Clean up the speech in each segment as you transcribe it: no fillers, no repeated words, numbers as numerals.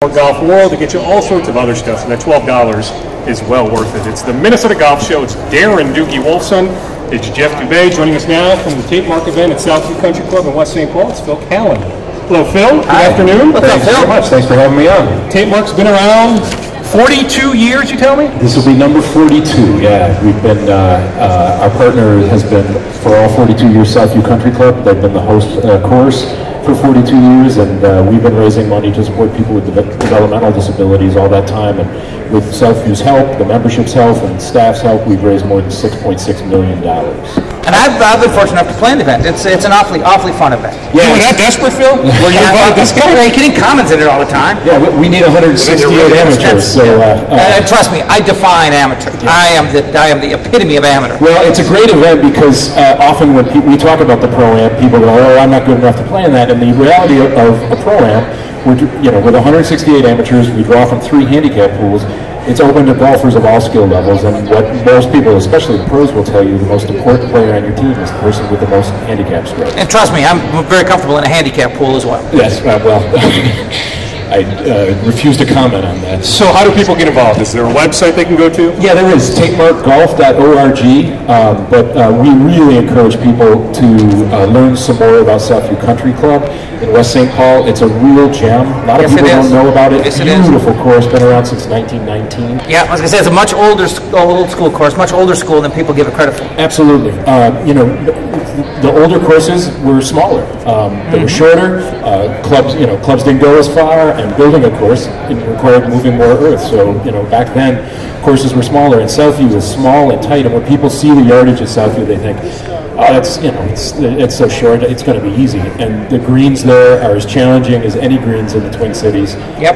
Golf World to get you all sorts of other stuff, so that $12 is well worth it. It's the Minnesota Golf Show. It's Darren Doogie Wolfson. It's Jeff Dubay joining us now from the Tate Mark event at Southview Country Club in West St. Paul. It's Phil Callan. Hello, Phil. Good afternoon. What's up, Phil? Thanks so much. Thanks for having me on. Tate Mark's been around 42 years, you tell me? This will be number 42, yeah. We've been, our partner has been, for all 42 years, Southview Country Club. They've been the host course for 42 years, and we've been raising money to support people with developmental disabilities all that time. And with Southview's help, the membership's help, and staff's help, we've raised more than $6.6 million. And I've been fortunate enough to play in the event. It's an awfully fun event. Yeah. You were that desperate, Phil? Were you invited this guy? You're getting comments in it all the time. Yeah, we need 168 amateurs. So, trust me, I define amateur. Yeah. I am the epitome of amateur. Well, it's a great event because often when we talk about the Pro-Am, people go, "Oh, I'm not good enough to play in that." And the reality of a Pro-Am, with 168 amateurs, we draw from 3 handicap pools. It's open to golfers of all skill levels, and what most people, especially the pros, will tell you, the most important player on your team is the person with the most handicap strokes. And trust me, I'm very comfortable in a handicap pool as well. Yes, well, I refuse to comment on that. So how do people get involved? Is there a website they can go to? Yeah, there is, tatemarkgolf.org, but we really encourage people to learn some more about Southview Country Club in West St. Paul. It's a real gem. A lot of people don't know about it. Yes, Beautiful course, been around since 1919. Yeah, I was going to say, it's a much old school course, much older school than people give it credit for. Absolutely. The older courses were smaller. They were shorter. Clubs didn't go as far, and building a course required moving more earth. So, back then, courses were smaller, and Southview was small and tight. And when people see the yardage at Southview, they think, "Oh, it's so short. It's going to be easy." And the greens there are as challenging as any greens in the Twin Cities. Yep.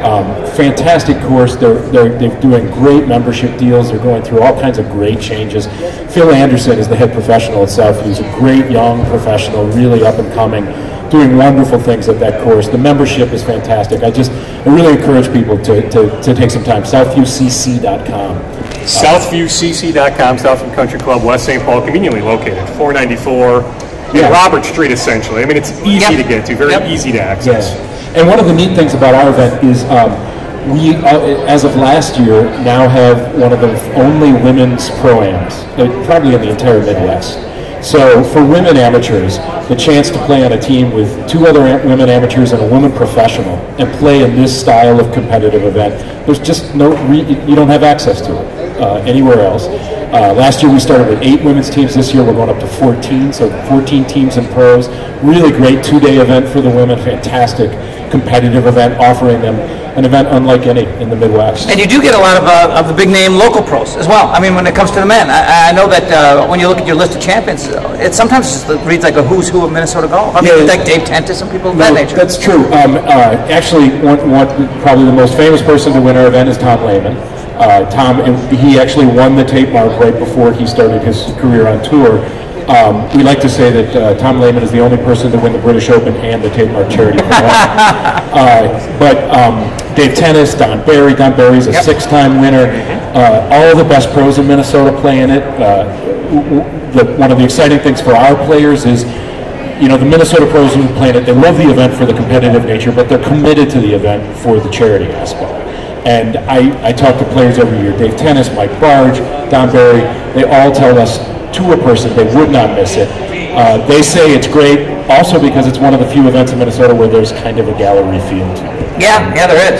Fantastic course. They're doing great membership deals. They're going through all kinds of great changes. Phil Anderson is the head professional at Southview. He's a great young professional, really up and coming, doing wonderful things at that course. The membership is fantastic. I really encourage people to take some time. SouthviewCC.com. SouthviewCC.com, Southview Country Club, West St. Paul, conveniently located, 494 Robert Street, essentially. I mean, it's easy to get to, very easy to access. Yeah. And one of the neat things about our event is we, as of last year, now have one of the only women's Pro-Ams, probably in the entire Midwest. So for women amateurs, the chance to play on a team with 2 other women amateurs and a woman professional and play in this style of competitive event, there's just you don't have access to it anywhere else. Last year we started with 8 women's teams. This year we're going up to 14, so 14 teams and pros. Really great 2-day event for the women, fantastic competitive event, offering them an event unlike any in the Midwest. And you do get a lot of the big name local pros as well. I mean, when it comes to the men, I know that when you look at your list of champions, it sometimes just reads like a who's who of Minnesota golf. I mean, like Dave Tentis and people of that nature. That's true. Actually, probably the most famous person to win our event is Tom Lehman. He actually won the Tate Mark right before he started his career on tour. We like to say that Tom Lehman is the only person to win the British Open and the Tate Mark Charity Award. But Dave Tennis, Don Barry. Don Barry's a 6-time winner. All the best pros in Minnesota play in it. One of the exciting things for our players is, the Minnesota pros who play in it, they love the event for the competitive nature, but they're committed to the event for the charity aspect. And I talk to players every year. Dave Tennis, Mike Barge, Don Barry, they all tell us to a person they would not miss it. They say it's great also because it's one of the few events in Minnesota where there's kind of a gallery feel to it. Yeah, there is.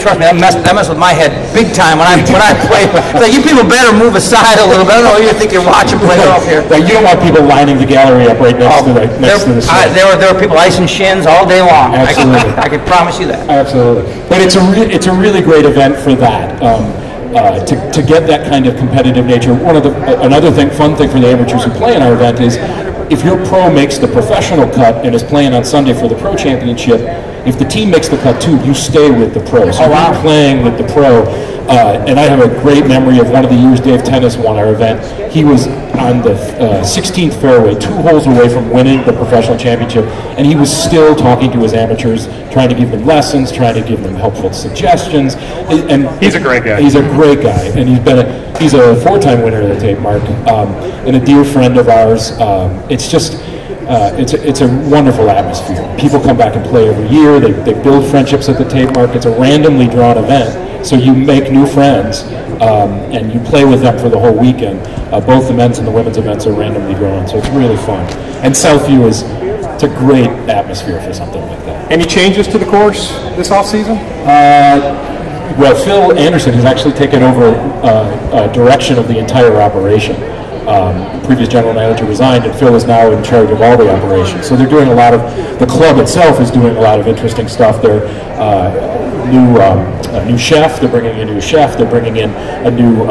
Trust me, that messed with my head big time when I play. It's like, you people better move aside a little bit. I don't know, you think you're watching play golf here. You don't want people lining the gallery up right next to the side. There are people icing shins all day long. Absolutely. I can promise you that. Absolutely. But it's a really great event for that. To get that kind of competitive nature. Another fun thing for the amateurs who play in our event is, if your pro makes the professional cut and is playing on Sunday for the pro championship, if the team makes the cut too, you stay with the pro. So you're playing with the pro. And I have a great memory of one of the years Dave Tennis won our event. He was on the 16th fairway, 2 holes away from winning the professional championship, and he was still talking to his amateurs, trying to give them lessons, trying to give them helpful suggestions. And he's a great guy. He's a great guy, and he's a 4-time winner of the Tate Mark, and a dear friend of ours. It's just it's a wonderful atmosphere. People come back and play every year. They build friendships at the Tape Mark. It's a randomly drawn event, so you make new friends and you play with them for the whole weekend. Both the men's and the women's events are randomly drawn, so it's really fun. And Southview it's a great atmosphere for something like that. Any changes to the course this off season? Well, Phil Anderson has actually taken over direction of the entire operation. Previous general manager resigned, and Phil is now in charge of all the operations. So they're doing a lot of, the club itself is doing a lot of interesting stuff. They're a new chef, they're bringing in a new chef, they're bringing in a new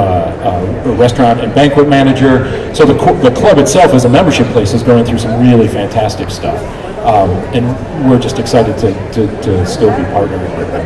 restaurant and banquet manager. So the club itself as a membership place is going through some really fantastic stuff. And we're just excited to still be partnering with them.